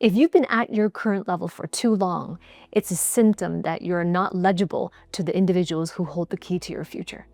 If you've been at your current level for too long, it's a symptom that you're not legible to the individuals who hold the key to your future.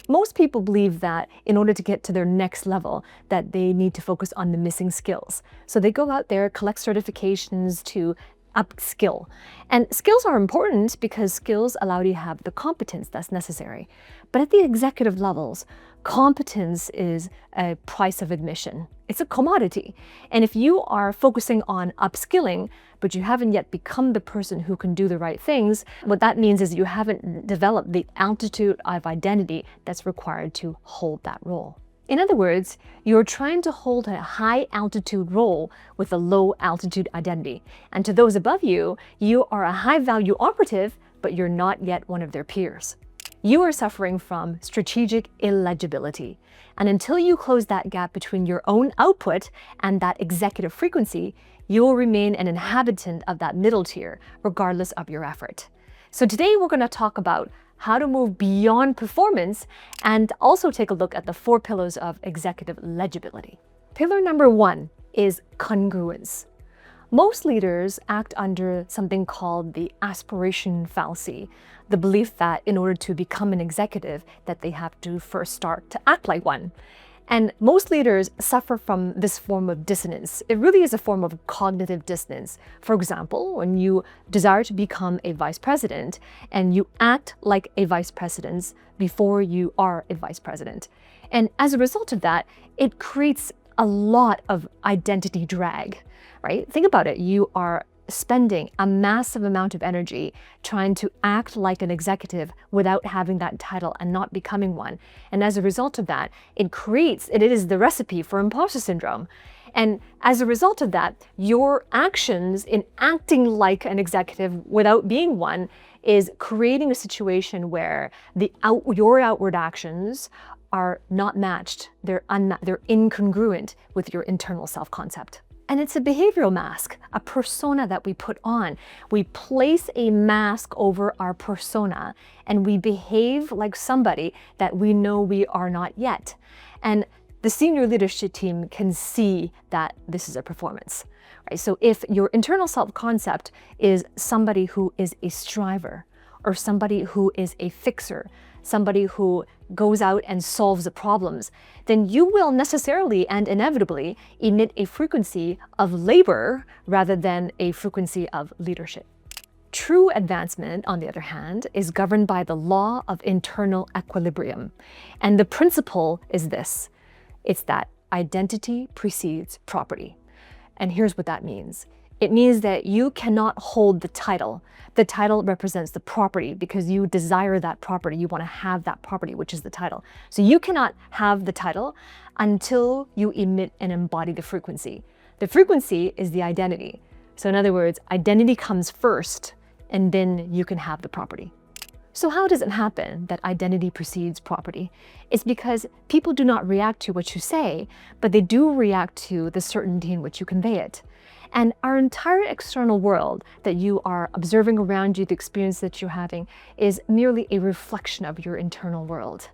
Most people believe that in order to get to their next level, that they need to focus on the missing skills. So they go out there, collect certifications to upskill. And skills are important because skills allow you to have the competence that's necessary. But at the executive levels, competence is a price of admission. It's a commodity. And if you are focusing on upskilling, but you haven't yet become the person who can do the right things, what that means is you haven't developed the altitude of identity that's required to hold that role. In other words, you're trying to hold a high altitude role with a low altitude identity. And to those above you, you are a high value operative, but you're not yet one of their peers. You are suffering from strategic illegibility. And until you close that gap between your own output and that executive frequency, you will remain an inhabitant of that middle tier, regardless of your effort. So today we're going to talk about how to move beyond performance and also take a look at the 4 pillars of executive legibility. Pillar number 1 is congruence. Most leaders act under something called the aspiration fallacy, the belief that in order to become an executive, that they have to first start to act like one. And most leaders suffer from this form of dissonance. It really is a form of cognitive dissonance. For example, when you desire to become a vice president and you act like a vice president before you are a vice president. And as a result of that, it creates a lot of identity drag, right? Think about it. You are spending a massive amount of energy trying to act like an executive without having that title and not becoming one. And as a result of that, it is the recipe for imposter syndrome. And as a result of that, your actions in acting like an executive without being one is creating a situation where your outward actions are not matched. They're incongruent with your internal self-concept. And it's a behavioral mask, a persona that we put on. We place a mask over our persona and we behave like somebody that we know we are not yet. And the senior leadership team can see that this is a performance, right? So if your internal self-concept is somebody who is a striver or somebody who is a fixer, somebody who goes out and solves the problems, then you will necessarily and inevitably emit a frequency of labor rather than a frequency of leadership. True advancement, on the other hand, is governed by the law of internal equilibrium. And the principle is this. It's that identity precedes property. And here's what that means. It means that you cannot hold the title. The title represents the property because you desire that property. You want to have that property, which is the title. So you cannot have the title until you emit and embody the frequency. The frequency is the identity. So in other words, identity comes first, and then you can have the property. So how does it happen that identity precedes property? It's because people do not react to what you say, but they do react to the certainty in which you convey it. And our entire external world that you are observing around you, the experience that you're having, is merely a reflection of your internal world.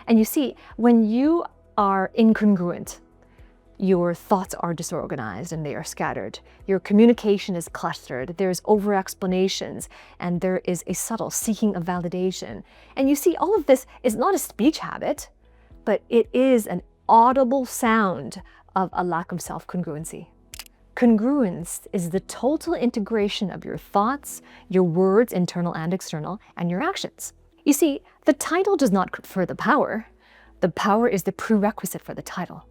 And you see, when you are incongruent, your thoughts are disorganized and they are scattered. Your communication is clustered. There's over-explanations and there is a subtle seeking of validation. And you see, all of this is not a speech habit, but it is an audible sound of a lack of self-congruency. Congruence is the total integration of your thoughts, your words, internal and external, and your actions. You see, the title does not confer the power. The power is the prerequisite for the title.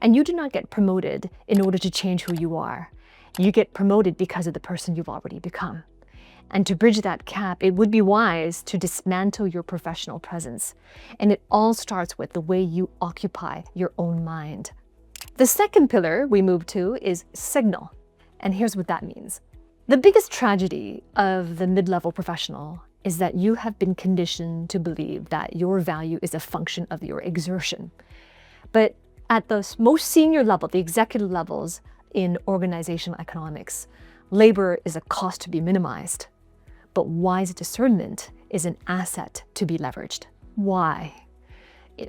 And you do not get promoted in order to change who you are. You get promoted because of the person you've already become. And to bridge that gap, it would be wise to dismantle your professional presence. And it all starts with the way you occupy your own mind. The second pillar we move to is signal. And here's what that means. The biggest tragedy of the mid-level professional is that you have been conditioned to believe that your value is a function of your exertion. But at the most senior level, the executive levels in organizational economics, labor is a cost to be minimized. But wise discernment is an asset to be leveraged. Why?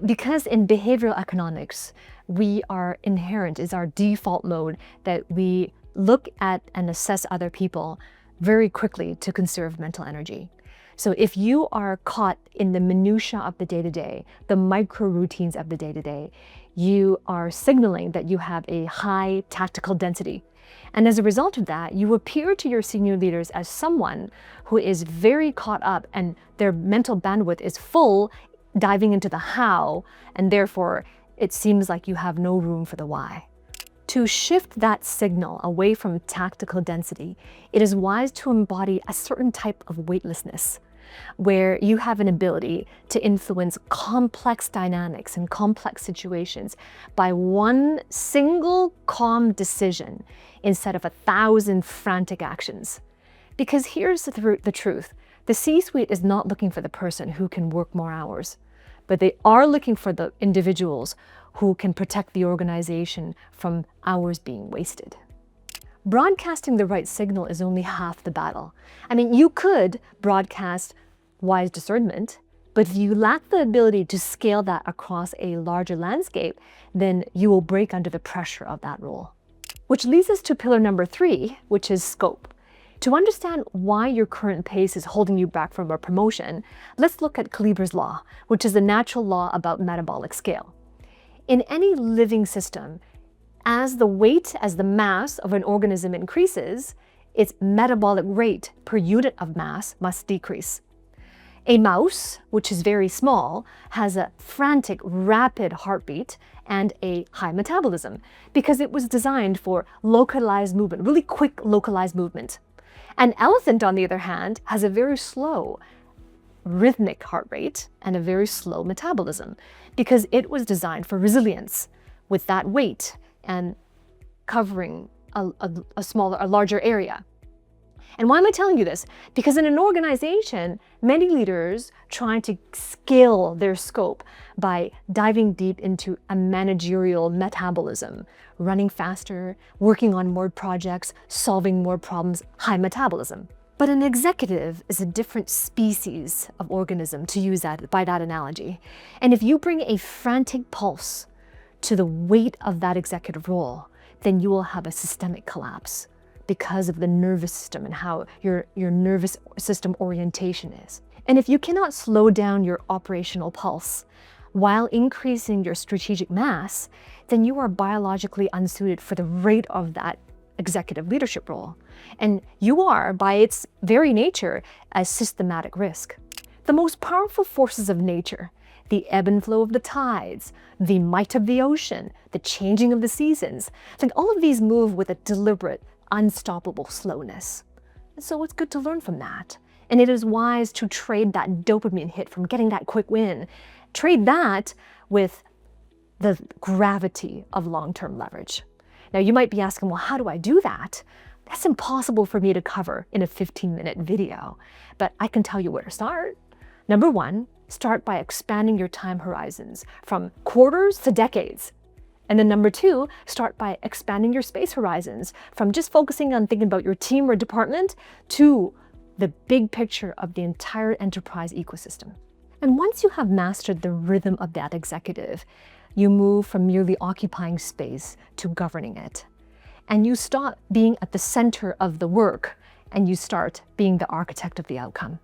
Because in behavioral economics, we are inherent, is our default mode that we look at and assess other people very quickly to conserve mental energy. So if you are caught in the minutia of the day-to-day, the micro routines of the day-to-day, you are signaling that you have a high tactical density. And as a result of that, you appear to your senior leaders as someone who is very caught up and their mental bandwidth is full, diving into the how, and therefore it seems like you have no room for the why. To shift that signal away from tactical density, it is wise to embody a certain type of weightlessness, where you have an ability to influence complex dynamics and complex situations by one single calm decision instead of 1,000 frantic actions. Because here's the truth. The C-suite is not looking for the person who can work more hours, but they are looking for the individuals who can protect the organization from hours being wasted. Broadcasting the right signal is only half the battle. I mean, you could broadcast wise discernment, but if you lack the ability to scale that across a larger landscape, then you will break under the pressure of that role. Which leads us to pillar number 3, which is scope. To understand why your current pace is holding you back from a promotion, let's look at Kleiber's law, which is the natural law about metabolic scale. In any living system, as the mass of an organism increases, its metabolic rate per unit of mass must decrease. A mouse, which is very small, has a frantic, rapid heartbeat and a high metabolism because it was designed for localized movement, really quick localized movement. An elephant, on the other hand, has a very slow, rhythmic heart rate and a very slow metabolism because it was designed for resilience with that weight and covering a larger area. And why am I telling you this? Because in an organization, many leaders try to scale their scope by diving deep into a managerial metabolism, running faster, working on more projects, solving more problems, high metabolism. But an executive is a different species of organism, to use that by that analogy. And if you bring a frantic pulse to the weight of that executive role, then you will have a systemic collapse because of the nervous system and how your nervous system orientation is. And if you cannot slow down your operational pulse while increasing your strategic mass, then you are biologically unsuited for the rate of that executive leadership role. And you are, by its very nature, a systematic risk. The most powerful forces of nature, the ebb and flow of the tides, the might of the ocean, the changing of the seasons, like all of these move with a deliberate, unstoppable slowness. And so it's good to learn from that. And it is wise to trade that dopamine hit from getting that quick win. Trade that with the gravity of long-term leverage. Now you might be asking, well, how do I do that? That's impossible for me to cover in a 15-minute video, but I can tell you where to start. Number 1, start by expanding your time horizons from quarters to decades. And then number 2, start by expanding your space horizons from just focusing on thinking about your team or department to the big picture of the entire enterprise ecosystem. And once you have mastered the rhythm of that executive, you move from merely occupying space to governing it. And you stop being at the center of the work and you start being the architect of the outcome.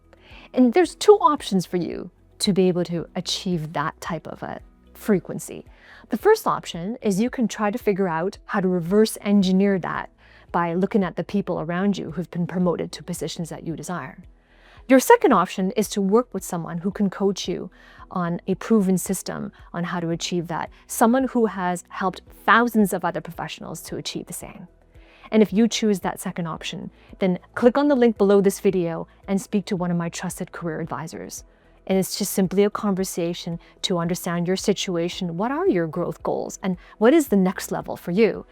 And there's 2 options for you to be able to achieve that type of a frequency. The first option is you can try to figure out how to reverse engineer that by looking at the people around you who've been promoted to positions that you desire. Your second option is to work with someone who can coach you on a proven system on how to achieve that, someone who has helped thousands of other professionals to achieve the same. And if you choose that second option, then click on the link below this video and speak to one of my trusted career advisors. And it's just simply a conversation to understand your situation. What are your growth goals? And what is the next level for you?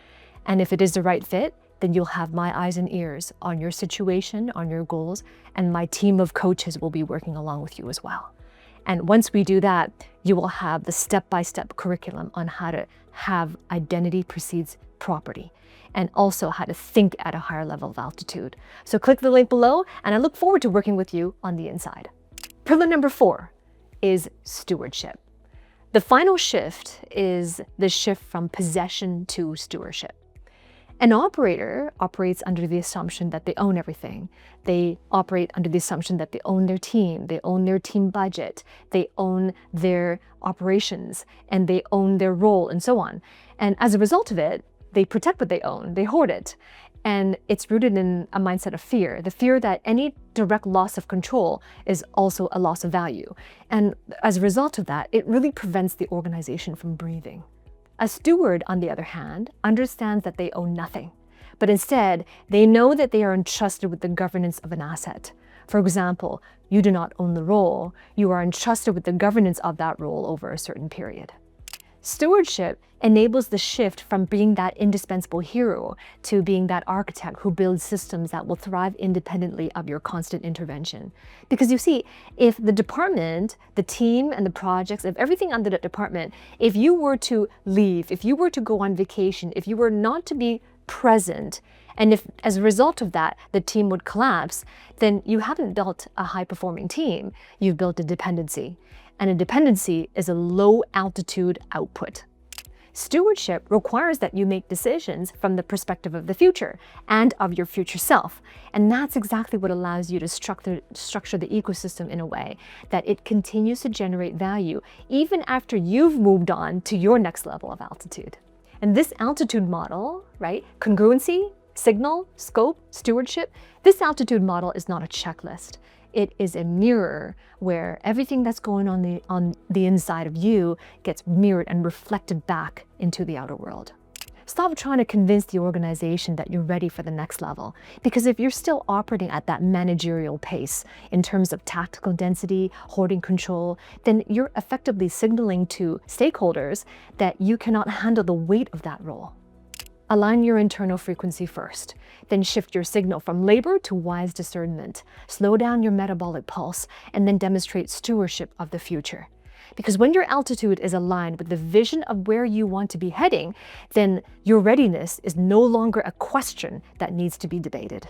And if it is the right fit, then you'll have my eyes and ears on your situation, on your goals, and my team of coaches will be working along with you as well. And once we do that, you will have the step-by-step curriculum on how to have identity precedes property, and also how to think at a higher level of altitude. So click the link below, and I look forward to working with you on the inside. Pillar number 4 is stewardship. The final shift is the shift from possession to stewardship. An operator operates under the assumption that they own everything. They operate under the assumption that they own their team, they own their team budget, they own their operations, and they own their role, and so on. And as a result of it, they protect what they own, they hoard it. And it's rooted in a mindset of fear, the fear that any direct loss of control is also a loss of value. And as a result of that, it really prevents the organization from breathing. A steward, on the other hand, understands that they own nothing, but instead, they know that they are entrusted with the governance of an asset. For example, you do not own the role, you are entrusted with the governance of that role over a certain period. Stewardship enables the shift from being that indispensable hero to being that architect who builds systems that will thrive independently of your constant intervention. Because you see, if the department, the team, and the projects, if everything under that department, if you were to leave, if you were to go on vacation, if you were not to be present, and if as a result of that, the team would collapse, then you haven't built a high-performing team, you've built a dependency. And a dependency is a low-altitude output. Stewardship requires that you make decisions from the perspective of the future and of your future self. And that's exactly what allows you to structure the ecosystem in a way that it continues to generate value even after you've moved on to your next level of altitude. And this altitude model, right, congruency, signal, scope, stewardship, this altitude model is not a checklist. It is a mirror where everything that's going on the inside of you gets mirrored and reflected back into the outer world. Stop trying to convince the organization that you're ready for the next level, because if you're still operating at that managerial pace in terms of tactical density, hoarding control, then you're effectively signaling to stakeholders that you cannot handle the weight of that role. Align your internal frequency first, then shift your signal from labor to wise discernment. Slow down your metabolic pulse, and then demonstrate stewardship of the future. Because when your altitude is aligned with the vision of where you want to be heading, then your readiness is no longer a question that needs to be debated.